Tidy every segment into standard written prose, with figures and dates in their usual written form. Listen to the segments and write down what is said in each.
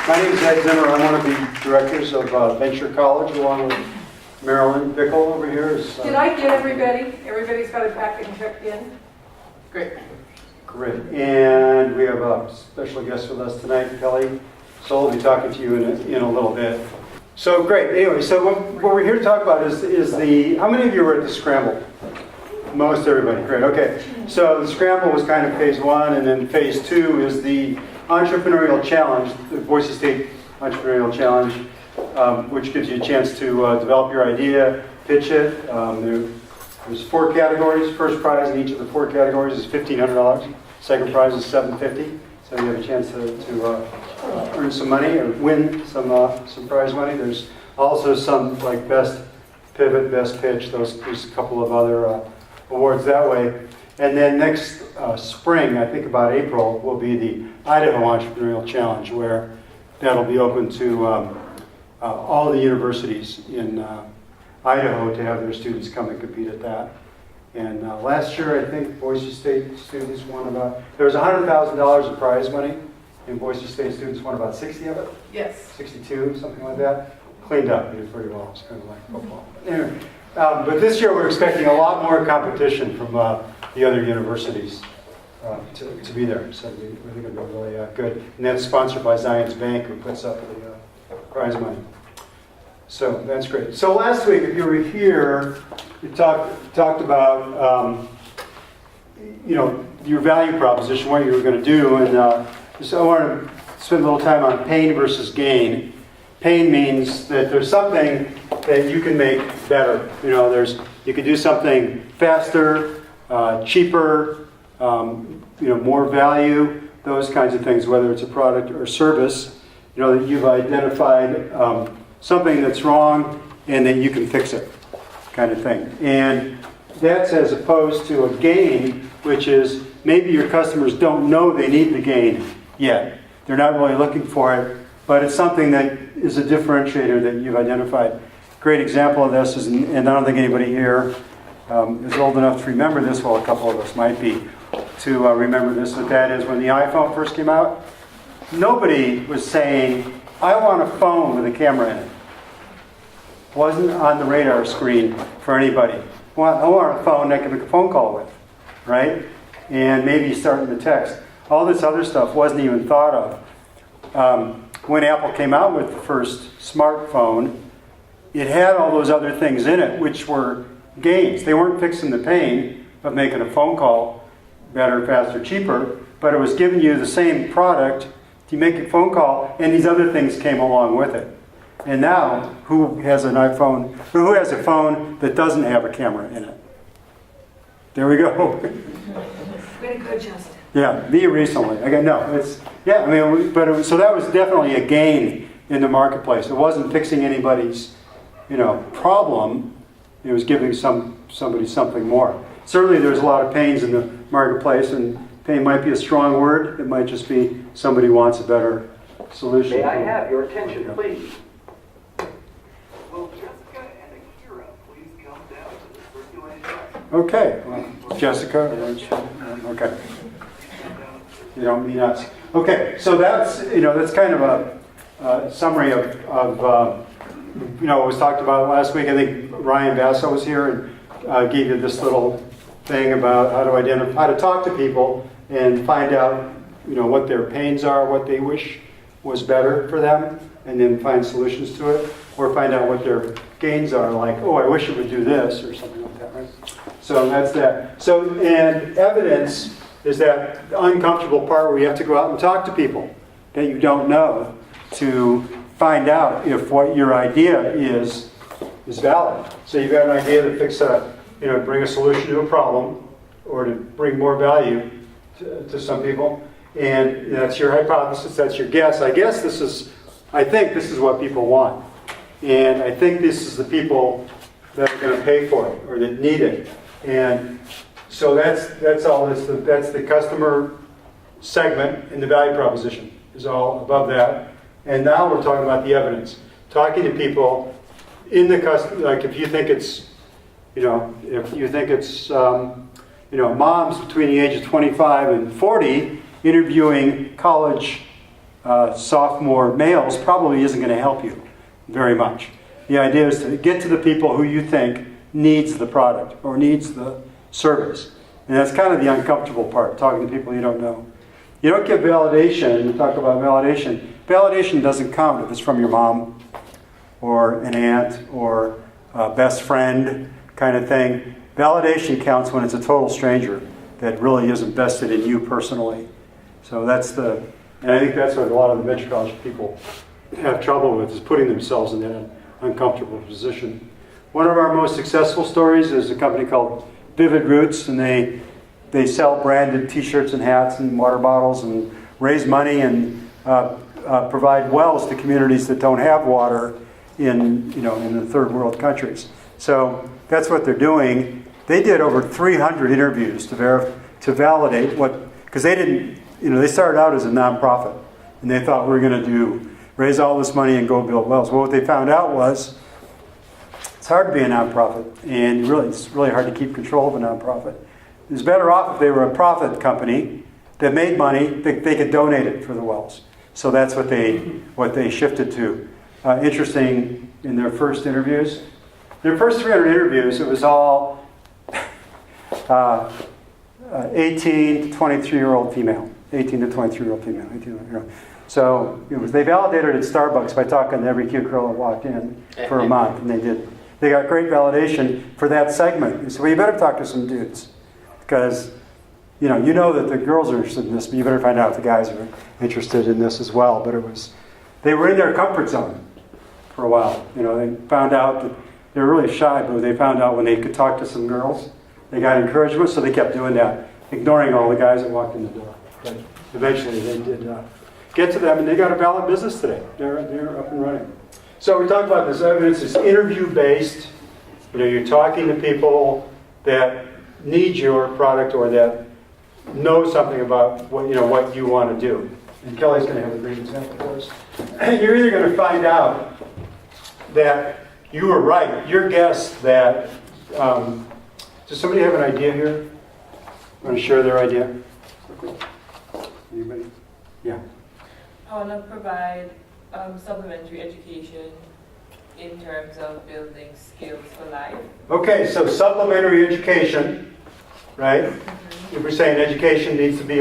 My name is Zimmer. I'm one of the directors of Venture College, along with Marilyn Bickle over here. Did I get everybody? Everybody's got it back and checked in? Great. Great. And we have a special guest with us tonight, Kelli. Soll will be talking to you in a little bit. So great. Anyway, so what we're here to talk about is the, how many of you were at the Scramble? Most everybody. Great. Okay. So the Scramble was kind of phase one, and then phase two is the Entrepreneurial Challenge, the Boise State Entrepreneurial Challenge, which gives you a chance to develop your idea, pitch it. There's 4 categories. First prize in each of the 4 categories is $1,500. Second prize is $750. So you have a chance to earn some money or win some prize money. There's also some like best pivot, best pitch. There's a couple of other awards that way. And then next spring, I think about April, will be the Idaho Entrepreneurial Challenge, where that'll be open to all the universities in Idaho to have their students come and compete at that. And last year, I think Boise State students won about, there was $100,000 of prize money, and Boise State students won about 60 of it? Yes. 62, something like that. Cleaned up, did pretty well. It's kind of like football. Anyway, but this year we're expecting a lot more competition from the other universities to be there. So we think it'll be really good. And that's sponsored by Zions Bank, who puts up the prize money. So that's great. So last week, if you were here, we talked about your value proposition, what you were going to do, and so I want to spend a little time on pain versus gain. Pain means that there's something that you can make better. You can do something faster, cheaper, more value, those kinds of things, whether it's a product or service. That you've identified something that's wrong and that you can fix it, kind of thing. And that's as opposed to a gain, which is maybe your customers don't know they need the gain yet. They're not really looking for it, but it's something that is a differentiator that you've identified. Great example of this is, and I don't think anybody here is old enough to remember this, well, a couple of us might be, to remember this, that is when the iPhone first came out, nobody was saying, I want a phone with a camera in it. It wasn't on the radar screen for anybody. I want a phone I can make a phone call with, right? And maybe starting the text. All this other stuff wasn't even thought of. When Apple came out with the first smartphone, it had all those other things in it, which were gains. They weren't fixing the pain of making a phone call better, faster, cheaper, but it was giving you the same product to make a phone call, and these other things came along with it. And now, who has an iPhone, or who has a phone that doesn't have a camera in it? There we go. Way to go, Justin. Yeah, me recently. So that was definitely a gain in the marketplace. It wasn't fixing anybody's, problem. It was giving somebody something more. Certainly, there's a lot of pains in the marketplace, and pain might be a strong word. It might just be somebody wants a better solution. May I have your attention, please? Will Jessica and Akira please come down to the circulation? Okay. Well, Jessica. Okay. You don't mean us. Okay. So that's kind of a summary of what was talked about last week. I think Ryan Basso was here and gave you this little thing about how to talk to people and find out what their pains are, what they wish was better for them, and then find solutions to it, or find out what their gains are, like, oh, I wish it would do this, or something like that, right? So that's that. So, and evidence is that uncomfortable part where you have to go out and talk to people that you don't know to find out if what your idea is valid. So you've got an idea to fix bring a solution to a problem, or to bring more value to some people, and that's your hypothesis, that's your guess. I think this is what people want, and I think this is the people that are going to pay for it or that need it, and so that's all. That's the customer segment, and the value proposition is all above that. And now we're talking about the evidence, talking to people in the customer. Like if you think it's moms between the age of 25 and 40 interviewing college sophomore males probably isn't going to help you very much. The idea is to get to the people who you think needs the product or needs the service. And that's kind of the uncomfortable part, talking to people you don't know. You don't get validation, you talk about validation. Validation doesn't count if it's from your mom or an aunt or a best friend kind of thing. Validation counts when it's a total stranger that really isn't vested in you personally. So and I think that's what a lot of the venture college people have trouble with, is putting themselves in that uncomfortable position. One of our most successful stories is a company called Vivid Roots, and they sell branded t-shirts and hats and water bottles and raise money and provide wells to communities that don't have water in the third world countries. So that's what they're doing. They did over 300 interviews to validate because they started out as a nonprofit, and they thought we were going to raise all this money and go build wells. Well, what they found out was it's hard to be a nonprofit, and it's really hard to keep control of a nonprofit. It was better off if they were a profit company that made money, they could donate it for the wells. So that's what they shifted to. Interesting, in their first interviews, their first 300 interviews, it was all 18 to 23-year-old female. 18 to 23-year-old female. 18 to 23-year-old. So they validated at Starbucks by talking to every cute girl that walked in for a month, and they did. They got great validation for that segment. They said, well, you better talk to some dudes, because you know that the girls are interested in this, but you better find out if the guys are interested in this as well. But they were in their comfort zone for a while. They found out that they were really shy, but they found out when they could talk to some girls, they got encouragement, so they kept doing that, ignoring all the guys that walked in the door. But eventually they did get to them, and they got a valid business today. They're up and running. So we talked about this evidence is interview-based. You're talking to people that need your product or that know something about what you want to do. And Kelly's going to have a great example for us. You're either going to find out that you were right. Your guess that does somebody have an idea here? Want to share their idea? Anybody? Yeah. I want to provide supplementary education in terms of building skills for life. Okay, so supplementary education, right? Mm-hmm. If we're saying education needs to be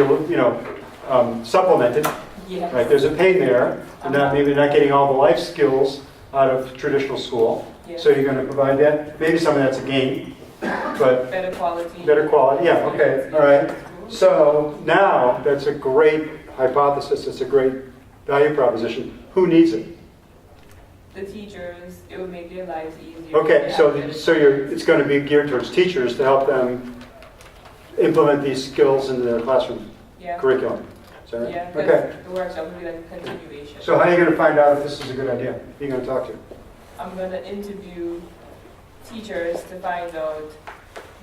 supplemented, Yes. right? There's a pain there, and maybe not getting all the life skills out of traditional school. Yes. So you're going to provide that. Maybe some of that's a gain, but Better quality. better quality. Yeah. Okay. All right. So now that's a great hypothesis. It's a great value proposition. Who needs it? The teachers, it would make their lives easier. Okay, it's going to be geared towards teachers to help them implement these skills in their classroom curriculum. Is that right? Yeah, okay. The workshop will be like a continuation. So how are you going to find out if this is a good idea? Who are you going to talk to? I'm going to interview teachers to find out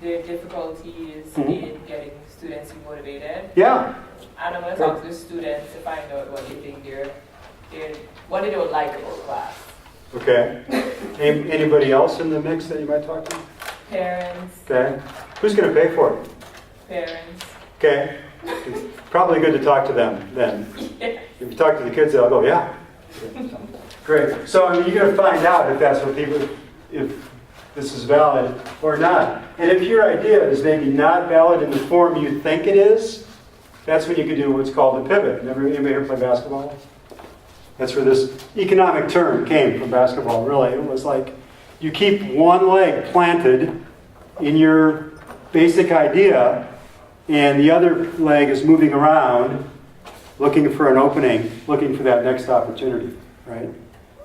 their difficulties in getting students motivated. Yeah. And I'm going to talk to the students to find out what they think what they don't like about class. Okay. Anybody else in the mix that you might talk to? Parents. Okay. Who's going to pay for it? Parents. Okay. It's probably good to talk to them then. Yeah. If you talk to the kids, they'll go, yeah. Great. So you're going to find out if that's what if this is valid or not. And if your idea is maybe not valid in the form you think it is, that's when you can do what's called a pivot. Anybody here play basketball? That's where this economic term came from basketball, really. It was like you keep one leg planted in your basic idea, and the other leg is moving around, looking for an opening, looking for that next opportunity, right?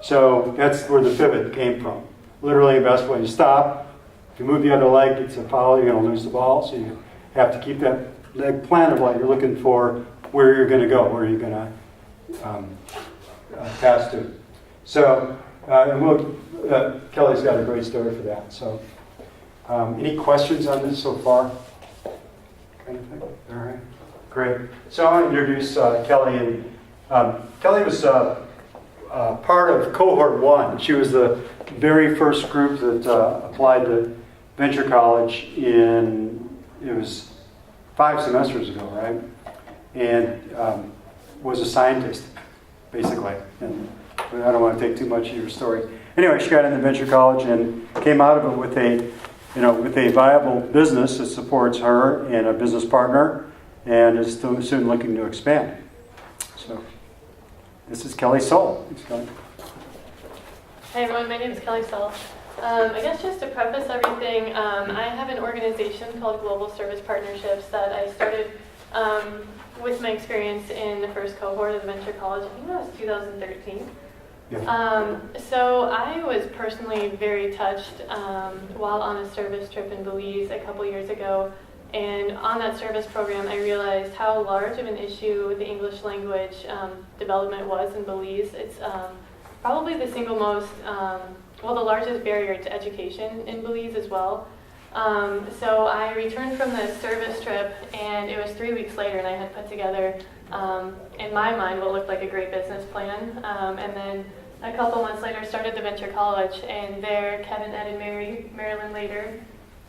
So that's where the pivot came from. Literally in basketball, you stop, if you move the other leg, it's a foul, you're going to lose the ball, so you have to keep that leg planted while you're looking for where you're going to go, where you're going to pass to. So, and Kelly's got a great story for that. So, any questions on this so far? Kind of thing? All right, great. So I want to introduce Kelly. And Kelly was part of cohort 1. She was the very first group that applied to venture college it was 5 semesters ago, right? And was a scientist. basically. And but I don't want to take too much of your story. Anyway, she got into venture college and came out of it with a viable business that supports her and a business partner, and is still soon looking to expand. So, this is Kelli Soll. Thanks, Kelli. Hi everyone, my name is Kelli Soll. I guess just to preface everything, I have an organization called Global Service Partnerships that I started with my experience in the first cohort of the Venture College. I think that was 2013. Yeah. So I was personally very touched while on a service trip in Belize a couple years ago. And on that service program, I realized how large of an issue the English language development was in Belize. It's probably the single most, the largest barrier to education in Belize as well. So I returned from this service trip, and it was 3 weeks later, and I had put together, in my mind, what looked like a great business plan. And then a couple months later, started the Venture College, and there, Kevin, Ed, and Marilyn later,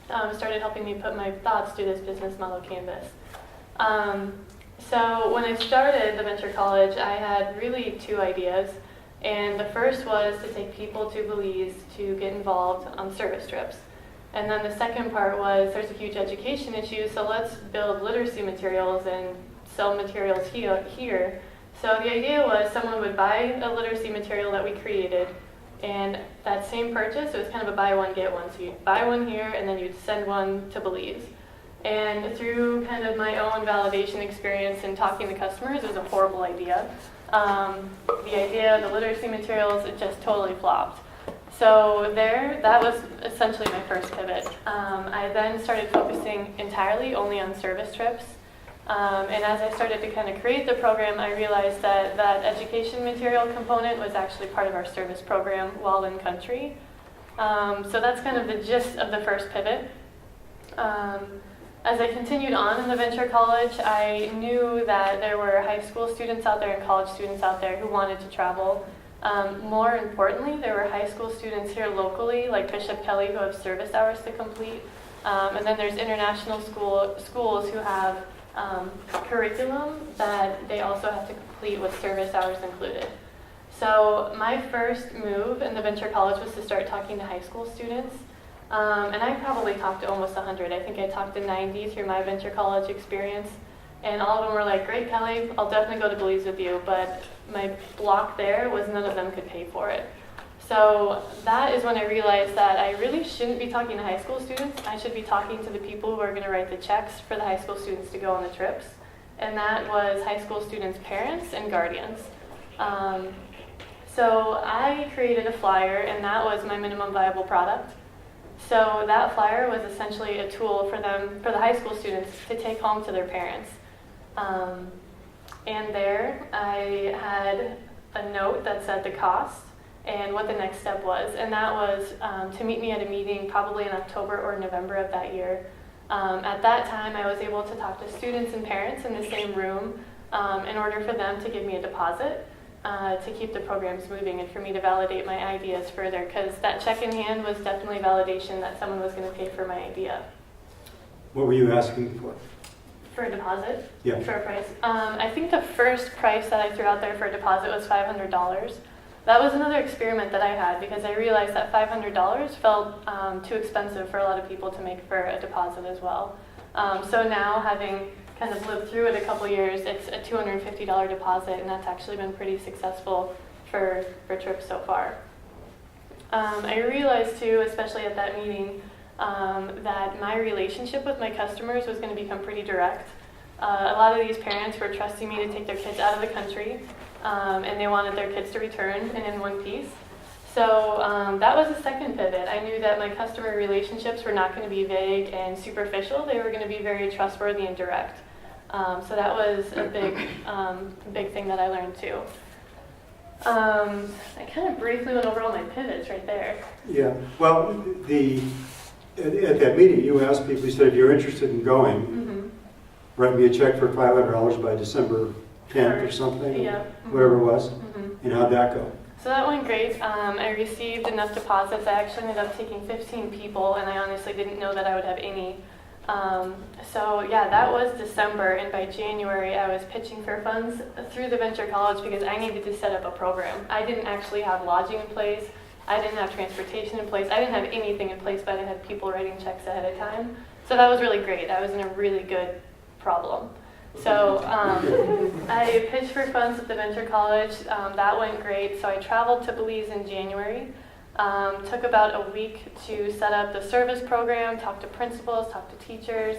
started helping me put my thoughts through this business model canvas. So when I started the Venture College, I had really two ideas. And the first was to take people to Belize to get involved on service trips. And then the second part was there's a huge education issue, so let's build literacy materials and sell materials here. So the idea was someone would buy a literacy material that we created, and that same purchase, it was kind of a buy one, get one. So you'd buy one here, and then you'd send one to Belize. And through kind of my own validation experience and talking to customers, it was a horrible idea. The idea, the literacy materials, it just totally flopped. So that was essentially my first pivot. I then started focusing entirely only on service trips. And as I started to kind of create the program, I realized that that education material component was actually part of our service program while in country. So that's kind of the gist of the first pivot. As I continued on in the Venture College, I knew that there were high school students out there and college students out there who wanted to travel. More importantly, there were high school students here locally, like Bishop Kelli, who have service hours to complete. And then there's international schools who have curriculum that they also have to complete with service hours included. So my first move in the Venture College was to start talking to high school students. And I probably talked to almost 100. I think I talked to 90 through my Venture College experience. And all of them were like, great, Kelli, I'll definitely go to Belize with you. But my block there was none of them could pay for it. So that is when I realized that I really shouldn't be talking to high school students. I should be talking to the people who are going to write the checks for the high school students to go on the trips. And that was high school students' parents and guardians. So I created a flyer, and that was my minimum viable product. So that flyer was essentially a tool for the high school students to take home to their parents. And there I had a note that said the cost and what the next step was. And that was to meet me at a meeting probably in October or November of that year. At that time, I was able to talk to students and parents in the same room in order for them to give me a deposit to keep the programs moving and for me to validate my ideas further, because that check in hand was definitely validation that someone was going to pay for my idea. What were you asking for? For a deposit? Yeah. For a price? I think the first price that I threw out there for a deposit was $500. That was another experiment that I had because I realized that $500 felt too expensive for a lot of people to make for a deposit as well. So now, having kind of lived through it a couple years, it's a $250 deposit, and that's actually been pretty successful for trips so far. I realized too, especially at that meeting, that my relationship with my customers was going to become pretty direct. A lot of these parents were trusting me to take their kids out of the country, and they wanted their kids to return and in one piece. So that was a second pivot. I knew that my customer relationships were not going to be vague and superficial. They were going to be very trustworthy and direct. So that was a big thing that I learned too. I kind of briefly went over all my pivots right there. Yeah. Well, at that meeting, you asked people, you said, if you're interested in going, write me a check for $500 by December 10th or something, Yeah. whatever it was. And how'd that go? So that went great. I received enough deposits. I actually ended up taking 15 people, and I honestly didn't know that I would have any. So yeah, that was December, and by January I was pitching for funds through the Venture College because I needed to set up a program. I didn't actually have lodging in place, I didn't have transportation in place, I didn't have anything in place, but I had people writing checks ahead of time. So that was really great. I was in a really good problem. So I pitched for funds at the Venture College. That went great. So I traveled to Belize in January. Took about a week to set up the service program, talk to principals, talk to teachers,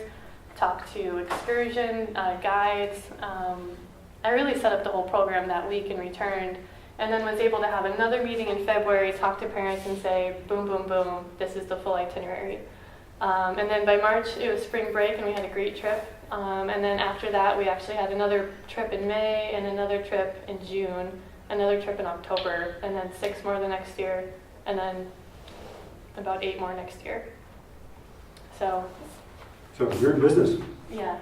talk to excursion guides. I really set up the whole program that week and returned, and then was able to have another meeting in February, talk to parents and say, boom, boom, boom, this is the full itinerary. And then by March, it was spring break and we had a great trip. And then after that, we actually had another trip in May and another trip in June, another trip in October, and then 6 more the next year, and then about 8 more next year. So you're in business. yeah.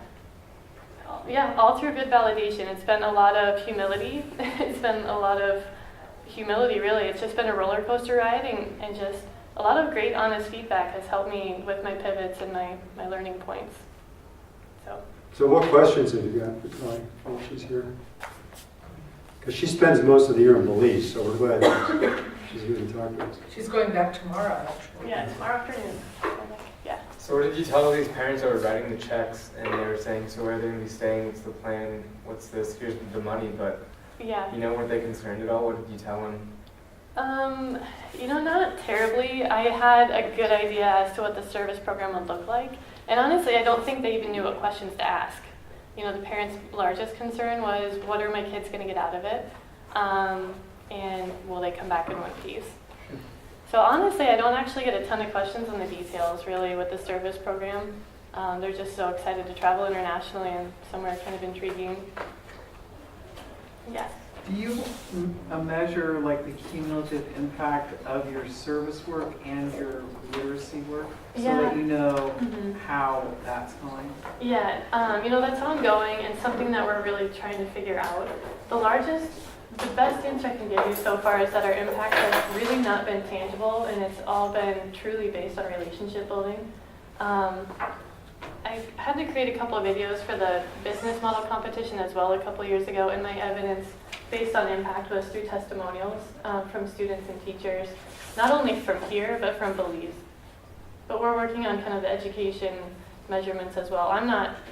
Yeah, all through good validation. It's been a lot of humility. It's been a lot of humility, really. It's just been a roller coaster ride, and just a lot of great honest feedback has helped me with my pivots and my learning points. So what questions have you got for Kelli while she's here? Because she spends most of the year in Belize, so we're glad she's here to talk to us. She's going back tomorrow, actually. Yeah, tomorrow afternoon. Yeah. So what did you tell these parents that were writing the checks and they were saying, so where are they going to be staying, what's the plan, what's this, here's the money, but Yeah. were they concerned at all? What did you tell them? Not terribly. I had a good idea as to what the service program would look like. And honestly, I don't think they even knew what questions to ask. The parents' largest concern was, what are my kids going to get out of it? And will they come back in one piece? So honestly, I don't actually get a ton of questions on the details, really, with the service program. They're just so excited to travel internationally and somewhere kind of intriguing. Yes. Do you measure like the cumulative impact of your service work and your literacy work so that you know how that's going? Yeah, that's ongoing and something that we're really trying to figure out. The best answer I can give you so far is that our impact has really not been tangible, and it's all been truly based on relationship building. I had to create a couple of videos for the business model competition as well a couple of years ago, and my evidence based on impact was through testimonials from students and teachers, not only from here, but from Belize. But we're working on kind of the education measurements as well.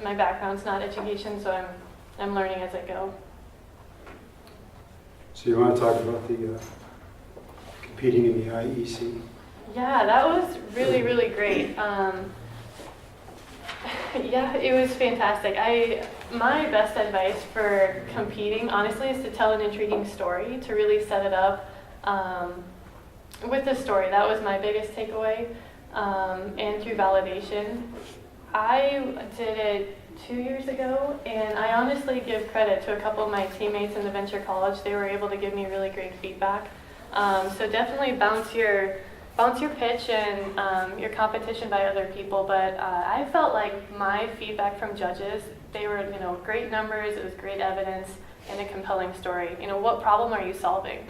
My background's not education, so I'm learning as I go. So you want to talk about the competing in the IEC? Yeah, that was really, really great. Yeah, it was fantastic. My best advice for competing, honestly, is to tell an intriguing story, to really set it up with the story. That was my biggest takeaway. And through validation. I did it 2 years ago, and I honestly give credit to a couple of my teammates in the Venture College. They were able to give me really great feedback. So definitely bounce your pitch and your competition by other people. But I felt like my feedback from judges, they were great numbers, it was great evidence, and a compelling story. What problem are you solving?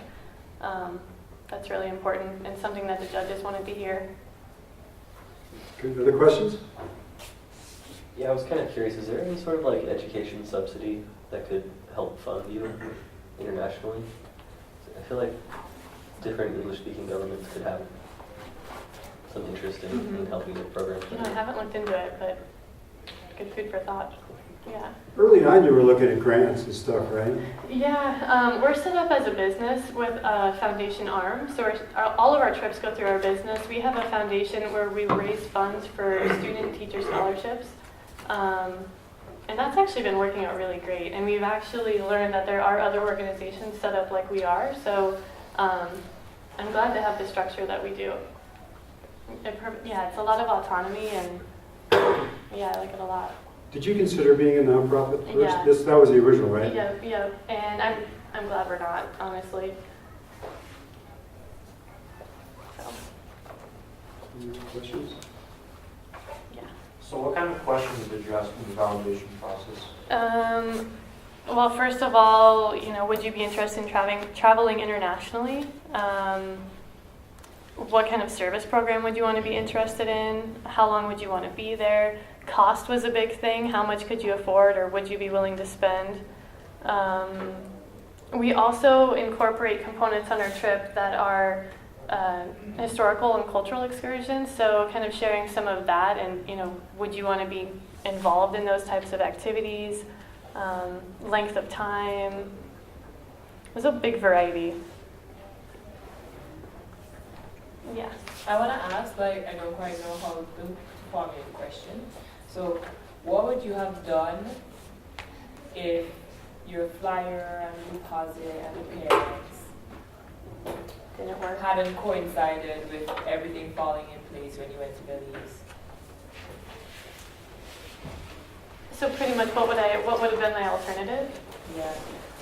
That's really important and something that the judges wanted to hear. Good. Other questions? Yeah, I was kind of curious, is there any sort of like education subsidy that could help fund you internationally? I feel like different English-speaking governments could have some interest in helping with programs. I haven't looked into it, but good food for thought. Yeah. Early on, you were looking at grants and stuff, right? Yeah, we're set up as a business with a foundation arm. So all of our trips go through our business. We have a foundation where we raise funds for student and teacher scholarships. And that's actually been working out really great. And we've actually learned that there are other organizations set up like we are. So I'm glad to have the structure that we do. It's a lot of autonomy, and yeah, I like it a lot. Did you consider being a nonprofit first? Yeah. That was the original, right? Yeah, and I'm glad we're not, honestly. So. Any other questions? Yeah. So what kind of questions did you ask in the validation process? Well, first of all, would you be interested in traveling internationally? What kind of service program would you want to be interested in? How long would you want to be there? cost was a big thing. How much could you afford, or would you be willing to spend? We also incorporate components on our trip that are historical and cultural excursions, so kind of sharing some of that, and would you want to be involved in those types of activities? Length of time. There's a big variety. Yeah. I want to ask, I don't quite know how to formulate the question. So, what would you have done if your flyer and deposit and the parents Didn't work. hadn't coincided with everything falling in place when you went to Belize? So pretty much, what would have been my alternative? Yeah.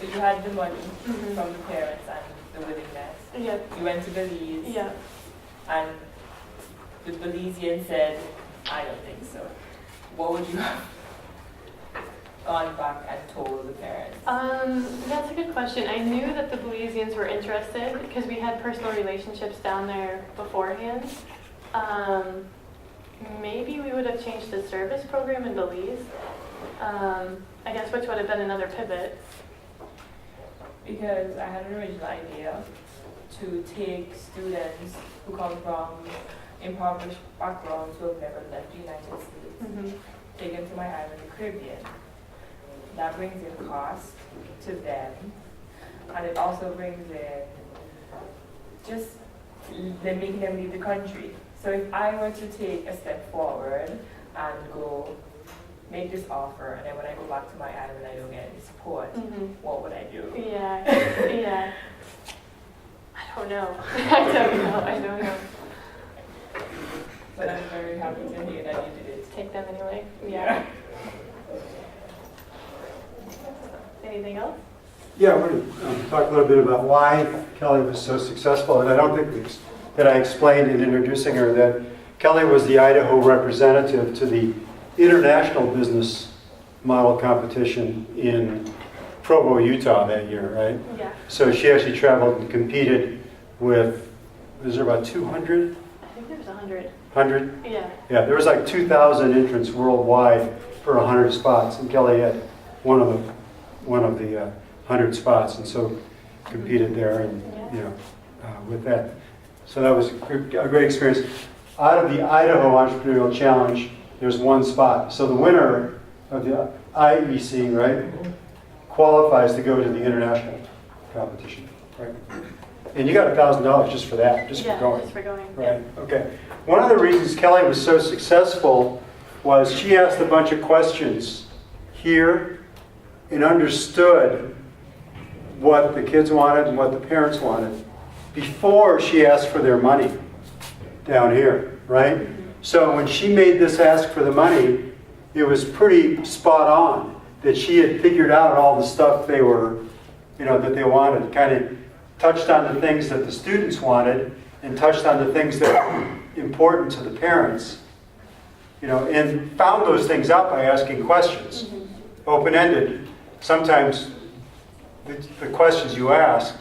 So you had the money Mhm. from the parents and the willingness. Yeah. You went to Belize. Yeah. And the Belizean said, I don't think so. What would you have gone back and told the parents? That's a good question. I knew that the Belizeans were interested because we had personal relationships down there beforehand. Maybe we would have changed the service program in Belize. I guess, which would have been another pivot. Because I had an original idea to take students who come from impoverished backgrounds who have never left the United States, Mm-hmm. take them to my island, the Caribbean. That brings in cost to them, and it also brings in just them making them leave the country. So if I were to take a step forward and go make this offer, and then when I go back to my island and I don't get any support, what would I do? Yeah, yeah. I don't know. I don't know. But I'm very happy to hear that you did it. Take them anyway. Yeah. Anything else? Yeah, we're going to talk a little bit about why Kelli was so successful, and I don't think that I explained in introducing her that Kelli was the Idaho representative to the International Business Model Competition in Provo, Utah that year, right? Yeah. So she actually traveled and competed with, was there about 200? I think there was 100. 100? Yeah. Yeah, there was like 2,000 entrants worldwide for 100 spots, and Kelli had one of the 100 spots, and so competed there, and with that. So that was a great experience. Out of the Idaho Entrepreneurial Challenge, there's one spot. So the winner of the IEC, right, qualifies to go to the international competition, right? And you got $1,000 just for that, just for going. Just for going. Right, okay. One of the reasons Kelli was so successful was she asked a bunch of questions here and understood what the kids wanted and what the parents wanted before she asked for their money down here, right? So when she made this ask for the money, it was pretty spot on that she had figured out all the stuff they were, that they wanted, kind of touched on the things that the students wanted and touched on the things that were important to the parents, and found those things out by asking questions, open-ended. Sometimes the questions you ask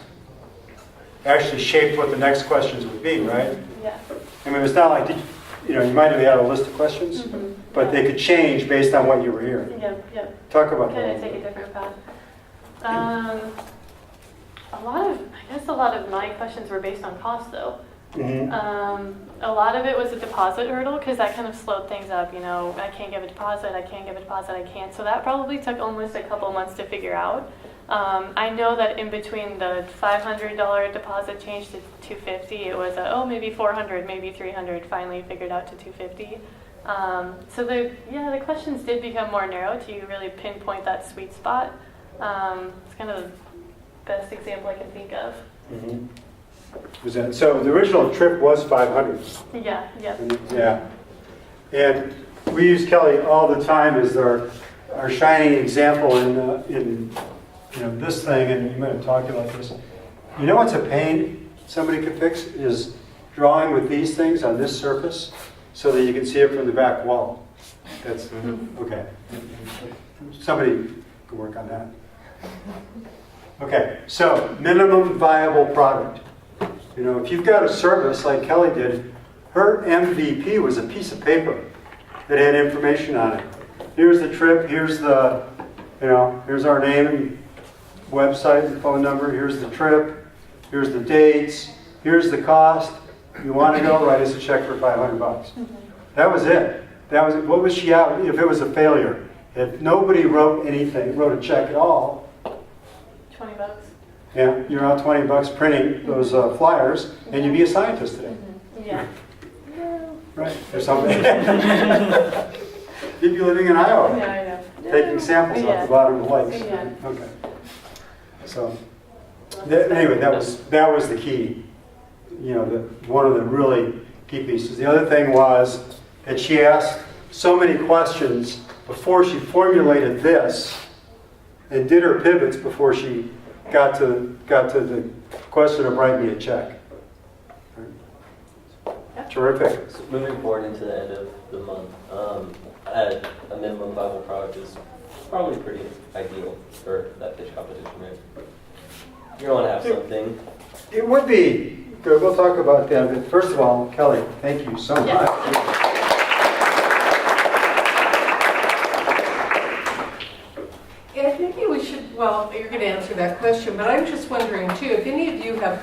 actually shaped what the next questions would be, right? Yeah. I mean, it's not like, you might have had a list of questions, but they could change based on what you were hearing. Yep. Talk about Kind that. of take a different path. A lot of my questions were based on cost, though. A lot of it was a deposit hurdle, because that kind of slowed things up. I can't give a deposit, I can't. So that probably took almost a couple months to figure out. I know that in between the $500 deposit change to $250, it was maybe $400, maybe $300. Finally figured out to $250. So the questions did become more narrow to really pinpoint that sweet spot. It's kind of the best example I can think of. So the original trip was 500. Yeah. Yeah. And we use Kelli all the time as our shining example in this thing, and you might have talked about this. What's a pain somebody could fix is drawing with these things on this surface so that you can see it from the back wall. That's okay. Somebody could work on that. Okay, so minimum viable product. If you've got a service like Kelli did, her MVP was a piece of paper that had information on it. Here's the trip, here's the, here's our name and website and phone number, here's the trip, here's the dates, here's the cost. You want to go, write us a check for $500. That was it. That was it. What was she out if it was a failure? If nobody wrote anything, wrote a check at all, $20. yeah, you're out $20 printing those flyers, and you'd be a scientist today. Yeah. Right, or something. You'd be living in Iowa, Yeah, I know. taking samples off Yeah. the bottom of the lakes. Yeah. Okay. So, anyway, that was the key. One of the really key pieces. The other thing was that she asked so many questions before she formulated this, and did her pivots before she got to the question of write me a check. Right. Terrific. So moving forward into the end of the month, a minimum viable product is probably pretty ideal for that pitch competition, right? You're going to want to have something. It would be. Good, we'll talk about that. But first of all, Kelly, thank you so much. And maybe we should, well, you're going to answer that question, but I'm just wondering too, if any of you have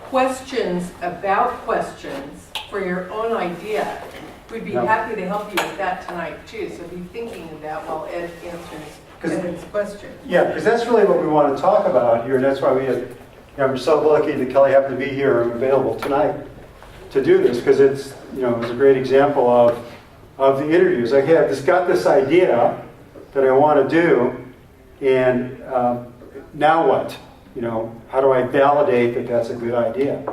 questions about questions for your own idea, we'd be happy to help you with that tonight too. So be thinking of that while Ed answers Ed's question. Yeah, because that's really what we want to talk about here. And that's why I'm so lucky that Kelly happened to be here and available tonight to do this, because it was a great example of the interviews. Like, hey, I've just got this idea that I want to do, and now what? How do I validate that that's a good idea?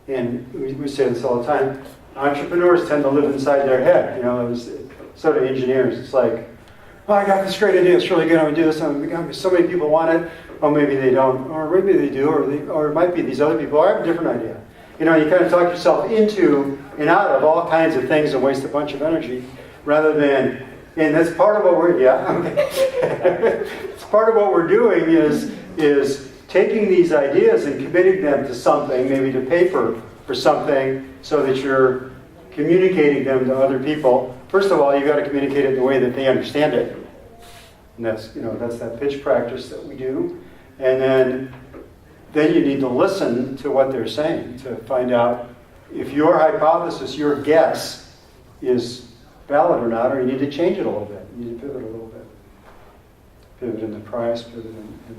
And we say this all the time. Entrepreneurs tend to live inside their head. So do engineers. It's like, oh, I got this great idea. It's really good. I'm going to do this. So many people want it. Or maybe they don't. Or maybe they do. Or it might be these other people. I have a different idea. You kind of talk yourself into and out of all kinds of things and waste a bunch of energy, rather than, and that's part of what we're, it's part of what we're doing is taking these ideas and committing them to something, maybe to paper or something, so that you're communicating them to other people. First of all, you've got to communicate it in a way that they understand it. And that's that pitch practice that we do. And then you need to listen to what they're saying to find out if your hypothesis, your guess, is valid or not, or you need to change it a little bit. You need to pivot a little bit. Pivot in the price, pivot in the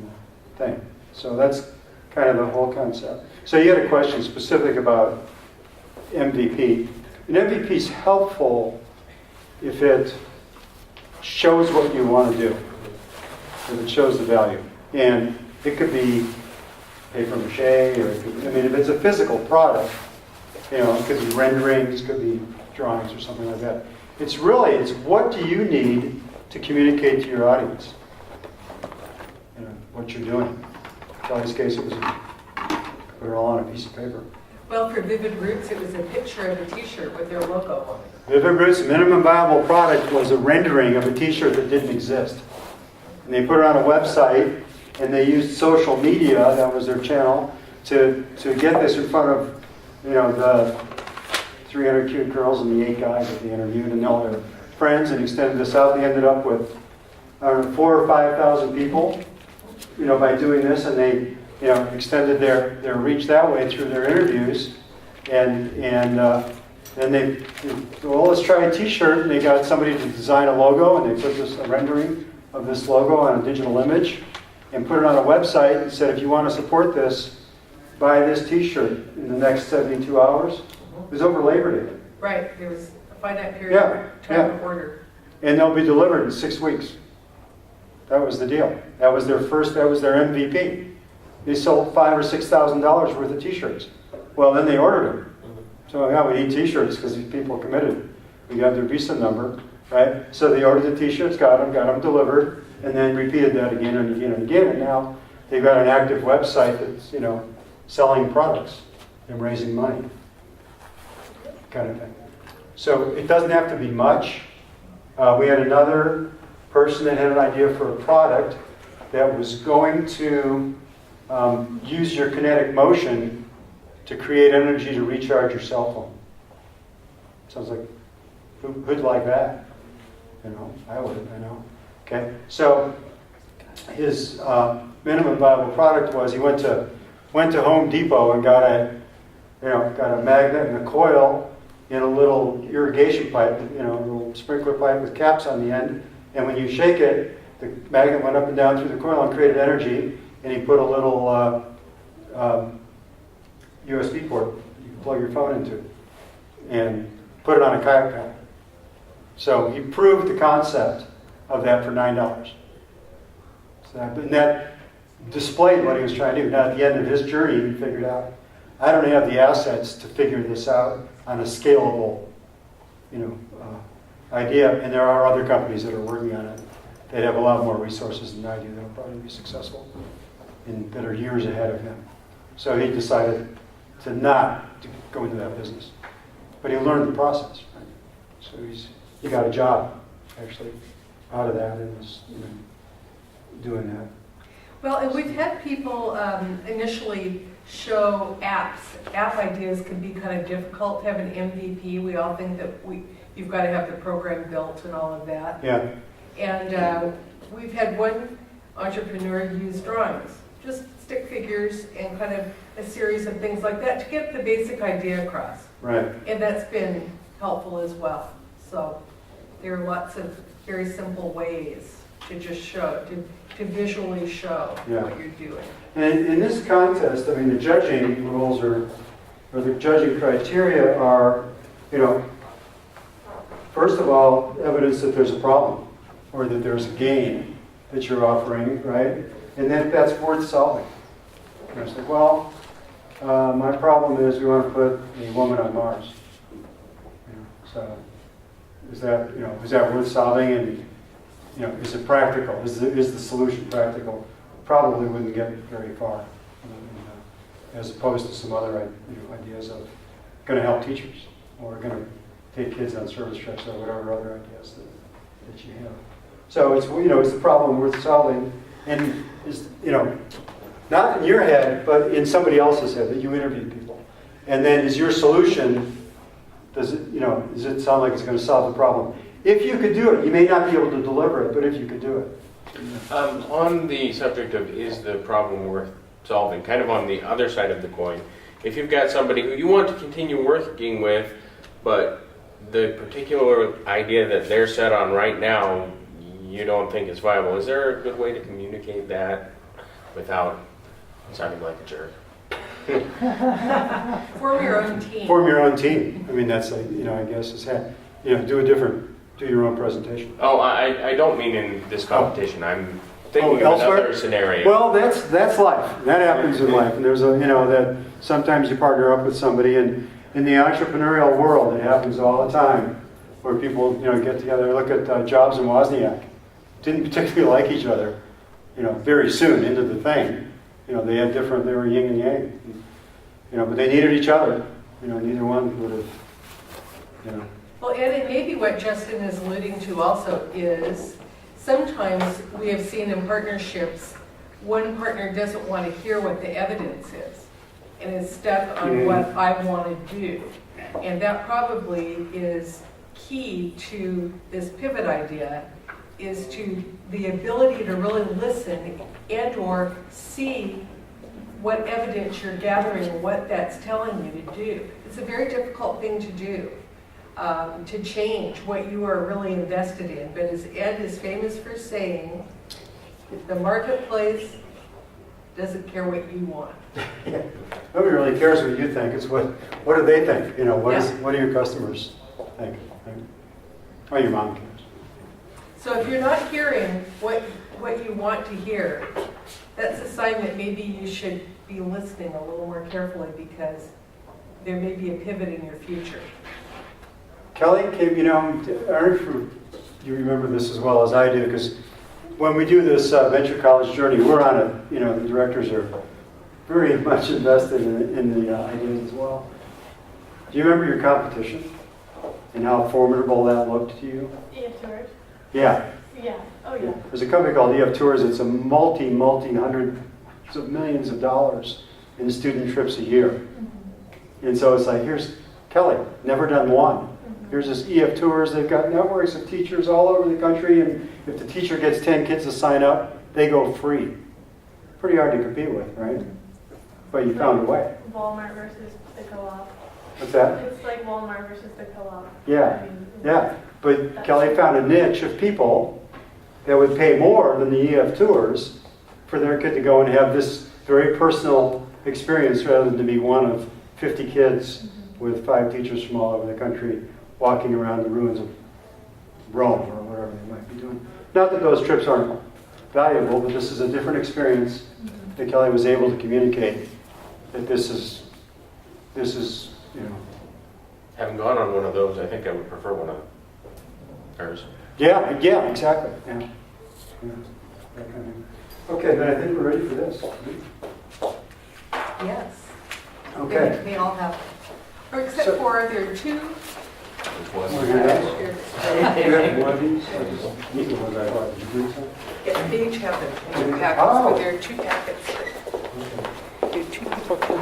thing. So that's kind of the whole concept. So you had a question specific about MVP. An MVP is helpful if it shows what you want to do, if it shows the value. And it could be paper mache, or it could, if it's a physical product, it could be renderings, it could be drawings or something like that. It's what do you need to communicate to your audience? What you're doing. In Kelly's case, it was put it all on a piece of paper. Well, for Vivid Roots, it was a picture of a T-shirt with their logo on it. Vivid Roots' minimum viable product was a rendering of a T-shirt that didn't exist. And they put it on a website, and they used social media, that was their channel, to get this in front of, the 300 cute girls and the 8 guys that they interviewed, and all their friends, and extended this out. They ended up with, 4,000 or 5,000 people, by doing this, and they, extended their reach that way through their interviews. And then they, well, let's try a T-shirt, and they got somebody to design a logo, and they put a rendering of this logo on a digital image, and put it on a website, and said, if you want to support this, buy this T-shirt in the next 72 hours. It was over Labor Day. Right, there was a finite period time of order. And they'll be delivered in 6 weeks. That was the deal. That was their MVP. They sold $5,000 or $6,000 worth of T-shirts. Well, then they ordered them. So we need T-shirts because these people committed. We got their Visa number, right? So they ordered the T-shirts, got them delivered, and then repeated that again and again and again. And now they've got an active website that's selling products and raising money, kind of thing. So it doesn't have to be much. We had another person that had an idea for a product that was going to use your kinetic motion to create energy to recharge your cell phone. Sounds like, who'd like that? You know, I would, I know. Okay, so his minimum viable product was he went to Home Depot and got a magnet and a coil in a little irrigation pipe, a little sprinkler pipe with caps on the end. And when you shake it, the magnet went up and down through the coil and created energy. And he put a little USB port you can plug your phone into and put it on a kayak paddle. So he proved the concept of that for $9. And that displayed what he was trying to do. Now, at the end of his journey, he figured out, I don't have the assets to figure this out on a scalable, idea. And there are other companies that are working on it. They have a lot more resources than I do that'll probably be successful and that are years ahead of him. So he decided to not go into that business. But he learned the process. Right? So he got a job, actually, out of that and was doing that. Well, and we've had people initially show apps. App ideas can be kind of difficult to have an MVP. We all think that you've got to have the program built and all of that. Yeah. And we've had one entrepreneur use drawings, just stick figures and kind of a series of things like that to get the basic idea across. Right. And that's been helpful as well. So there are lots of very simple ways to just show, to visually show what you're doing. And in this contest, I mean, the judging rules or the judging criteria are, first of all, evidence that there's a problem or that there's a gain that you're offering, right? And then that's worth solving. And it's like, well, my problem is we want to put a woman on Mars. So is that worth solving? And is it practical? Is the solution practical? Probably wouldn't get very far, as opposed to some other ideas of going to help teachers or going to take kids on service trips or whatever other ideas that you have. So it's it's the problem worth solving, and is not in your head, but in somebody else's head that you interviewed people, and then is your solution? Does it sound like it's going to solve the problem? If you could do it, you may not be able to deliver it, but if you could do it. On the subject of is the problem worth solving, kind of on the other side of the coin, if you've got somebody who you want to continue working with, but the particular idea that they're set on right now you don't think is viable, is there a good way to communicate that without sounding like a jerk? Form your own team. Form your own team. I mean, that's I guess is do your own presentation. Oh, I don't mean in this competition. I'm thinking of another scenario. Well, that's life. That happens in life. And there's that sometimes you partner up with somebody, and in the entrepreneurial world, it happens all the time, where people get together. Look at Jobs and Wozniak. Didn't particularly like each other, very soon into the thing. They were yin and yang, but they needed each other. Neither one would have, Well, and maybe what Justin is alluding to also is sometimes we have seen in partnerships, one partner doesn't want to hear what the evidence is and is stuck on what I want to do. And that probably is key to this pivot idea, is to the ability to really listen and or see what evidence you're gathering, what that's telling you to do. It's a very difficult thing to do, to change what you are really invested in. But as Ed is famous for saying, the marketplace doesn't care what you want. Nobody really cares what you think. It's what do they think? What do your customers think? Right? Oh, your mom cares. So if you're not hearing what you want to hear, that's a sign that maybe you should be listening a little more carefully, because there may be a pivot in your future. Kelly, I don't know if you remember this as well as I do, because when we do this venture college journey, we're on it. The directors are very much invested in the ideas as well. Do you remember your competition and how formidable that looked to you? Tours? Yeah. Yeah. Oh, yeah. There's a company called EF Tours. It's a multi hundreds of millions of dollars in student trips a year. And so it's like, here's Kelly, never done one. Here's this EF Tours. They've got networks of teachers all over the country, and if the teacher gets 10 kids to sign up, they go free. Pretty hard to compete with, right? But you found a way. Walmart versus the co-op. What's that? It's like Walmart versus the co-op. Yeah, yeah. But Kelly found a niche of people that would pay more than the EF Tours for their kid to go and have this very personal experience rather than to be one of 50 kids with 5 teachers from all over the country walking around the ruins of Rome or whatever they might be doing. Not that those trips aren't valuable, but this is a different experience that Kelly was able to communicate that this is, you know. Having gone on one of those, I think I would prefer one of hers. Yeah, exactly. Yeah. That kind of thing. Okay, then I think we're ready for this. Yes. Okay. They all have, or except So- for there are 2. Want to hear that? Do you have one of these? These are the ones I bought. Did you bring some? Yeah, they each have their 2 packets, Oh. but there are 2 packets. There are 2 people can.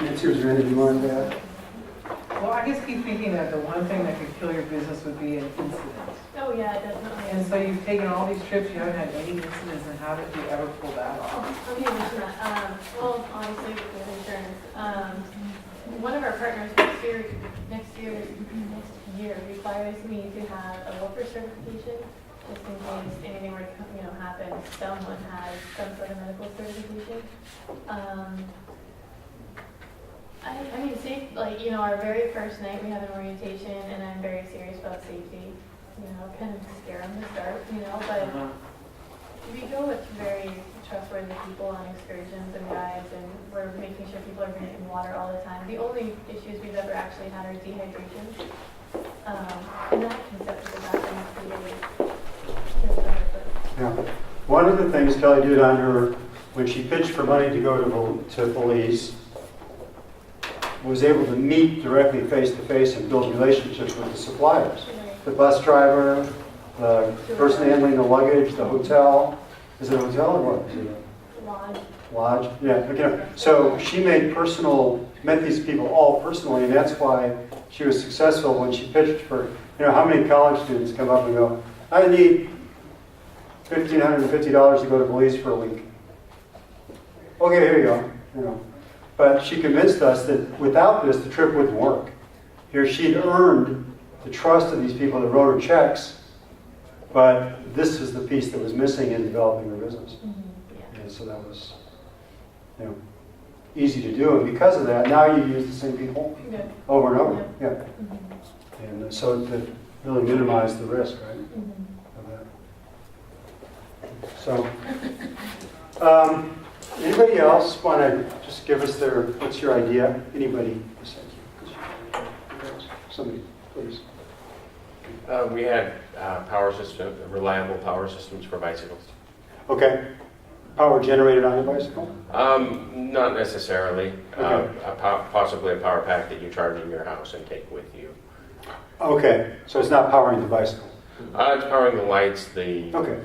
Nancy, was there anything you wanted to add? Well, I just keep thinking that the one thing that could kill your business would be an incident. Oh, yeah, definitely. And so you've taken all these trips, you haven't had any incidents, and how did you ever pull that off? Let me mention that. Well, obviously with insurance. One of our partners next year requires me to have a worker certification, just in case anything were to happen. Someone has some sort of medical certification. I mean, our very first night we have an orientation, and I'm very serious about safety. Kind of scare them to start, but we go with very trustworthy people on excursions and guides, and we're making sure people are drinking water all the time. The only issues we've ever actually had are dehydration. And that can set us back in 3 days. Yeah. One of the things Kelly did on her, when she pitched for money to go to Belize, was able to meet directly face-to-face and build relationships with the suppliers. The bus driver, the person handling the luggage, the hotel. Is it a hotel or what? Is it a lodge? Yeah. Okay. So she met these people all personally, and that's why she was successful when she pitched for, how many college students come up and go, I need $1,550 to go to Belize for a week. Okay, here you go. But she convinced us that without this, the trip wouldn't work. Here she'd earned the trust of these people that wrote her checks, but this is the piece that was missing in developing her business. And so that was, easy to do. And because of that, now you use the same people over and over. Yeah. And so to really minimize the risk, right? Of that. So, anybody else want to just give us what's your idea? Anybody besides you? Somebody, please. We had reliable power systems for bicycles. Okay. Power generated on a bicycle? Not necessarily. Okay. Possibly a power pack that you charge in your house and take with you. Okay. So it's not powering the bicycle? It's powering the lights, the Okay.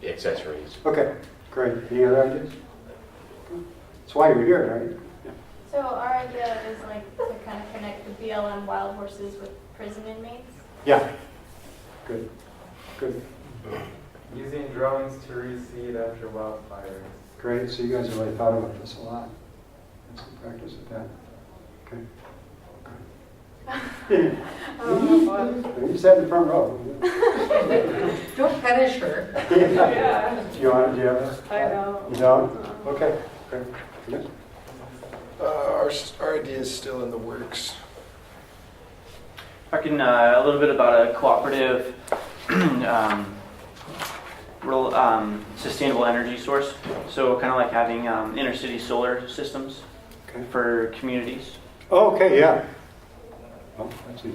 accessories. Okay. Great. Any other ideas? That's why you're here, right? Yeah. So our idea is to kind of connect the BLM wild horses with prison inmates. Yeah. Good. Good. Using drones to reseed after wildfires. Great. So you guys have really thought about this a lot. Have some practice with that. Okay. You sat in the front row. Don't punish her. Yeah. Do you have it? I know. You don't? Okay. Great. Yeah. Our idea is still in the works. Talking a little bit about a cooperative sustainable energy source. So kind of like having inner-city solar systems for communities. Oh, okay, yeah. Well, actually,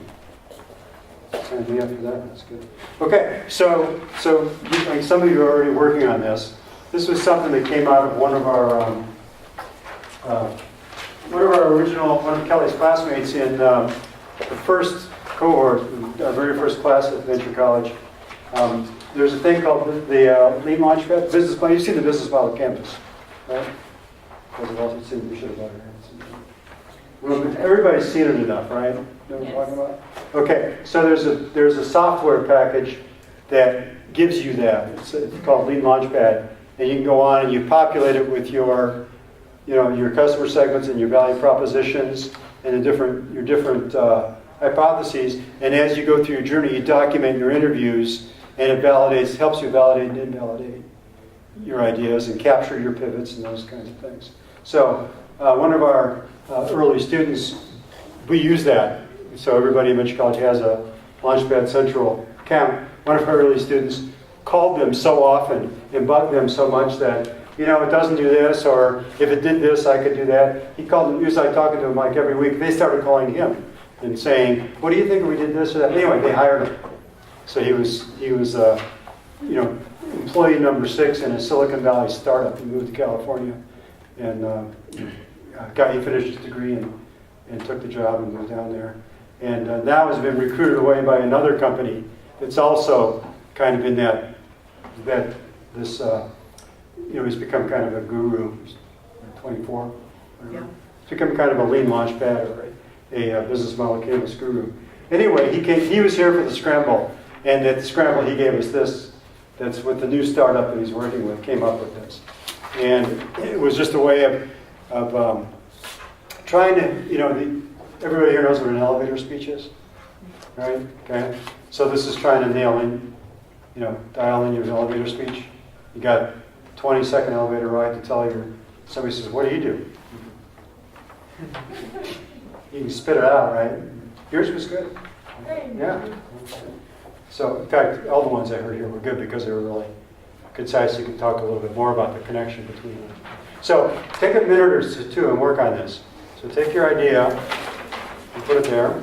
sign me up for that. That's good. Okay, so some of you are already working on this. This was something that came out of one of Kelly's classmates in the first cohort, our very first class at Venture College. There's a thing called the Lean Launchpad business plan. You've seen the business model campus, right? Those have also seen. We should have brought it in. Everybody's seen it enough, right? Know what I'm talking about? Okay, so there's a software package that gives you that. It's called Lean Launchpad, and you can go on and you populate it with your customer segments and your value propositions and your different hypotheses. And as you go through your journey, you document your interviews, and it helps you validate and invalidate your ideas and capture your pivots and those kinds of things. So one of our early students, we use that. So everybody in Mitchell College has a Launchpad Central account. One of our early students called them so often and bugged them so much that, it doesn't do this, or if it did this, I could do that. He called them, he was like talking to him like every week. They started calling him and saying, what do you think if we did this or that? Anyway, they hired him. So he was employee number 6 in a Silicon Valley startup. He moved to California and he finished his degree and took the job and moved down there. And now has been recruited away by another company that's also kind of in he's become kind of a guru. He's 24. Yeah. He's become kind of a lean launchpad or a business model canvas guru. Anyway, he was here for the scramble, and at the scramble he gave us this. That's what the new startup that he's working with came up with this. And it was just a way of trying to, everybody here knows what an elevator speech is, right? Okay. So this is trying to dial in your elevator speech. You got 20-second elevator ride to tell somebody says, what do you do? You can spit it out, right? Yours was good. Yeah. So in fact, all the ones I heard here were good because they were really concise. You can talk a little bit more about the connection between them. So take a minute or two and work on this. So take your idea and put it there.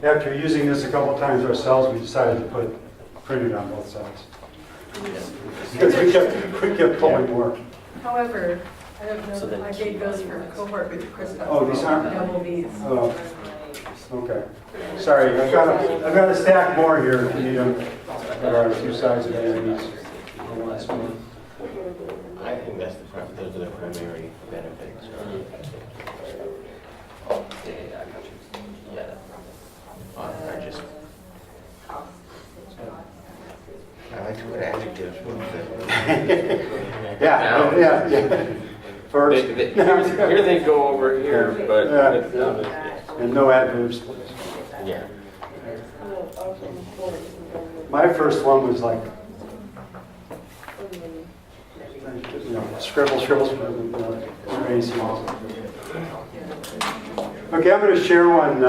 After using this a couple times ourselves, we decided to print it on both sides. Because we kept pulling more. However, I don't know, I gave those for a cohort with Christoph. Oh, these aren't? Double Bs. Oh, okay. Sorry, I've got a stack more here if you need them. There are 2 sides of these. I think those are the primary benefits. I like to put adjectives with Yeah. First. Here they go over here, but... And no adverbs, please. Yeah. My first one was like, scribble. Okay, I'm going to share one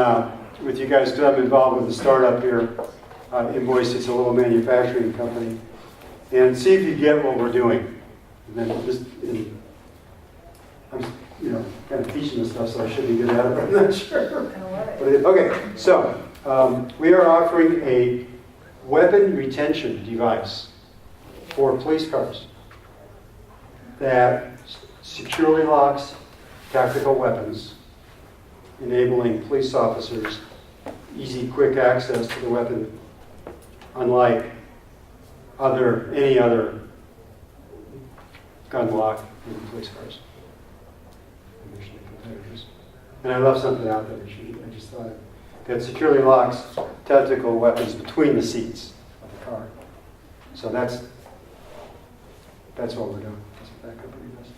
with you guys because I'm involved with a startup here in Boise. It's a little manufacturing company. And see if you get what we're doing. And then I'm kind of teaching this stuff, so I should be good at it, but I'm not sure. Okay, so we are offering a weapon retention device for police cars that securely locks tactical weapons, enabling police officers easy, quick access to the weapon, unlike any other gun lock in police cars. And I left something out there. I just thought that securely locks tactical weapons between the seats of the car. So that's That's what we're doing. That's what that company does.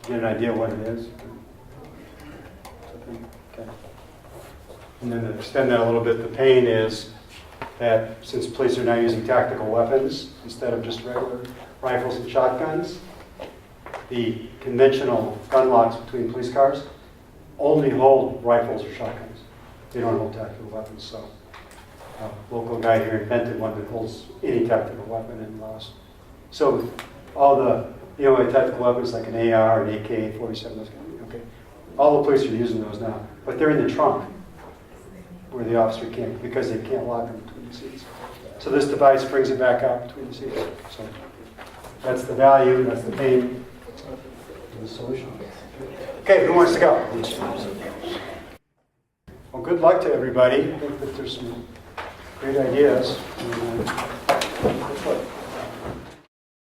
Get an idea what it is. Okay. And then to extend that a little bit, the pain is that since police are now using tactical weapons instead of just regular rifles and shotguns, the conventional gun locks between police cars only hold rifles or shotguns. They don't hold tactical weapons. So a local guy here invented one that holds any tactical weapon and allows. So all the tactical weapons like an AR, an AK-47, those kind of, okay. All the police are using those now, but they're in the trunk where the officer can't, because they can't lock them between the seats. So this device brings it back out between the seats. So that's the value, that's the pain, the solution. Okay, who wants to go? Well, good luck to everybody. I think that there's some great ideas. Good luck.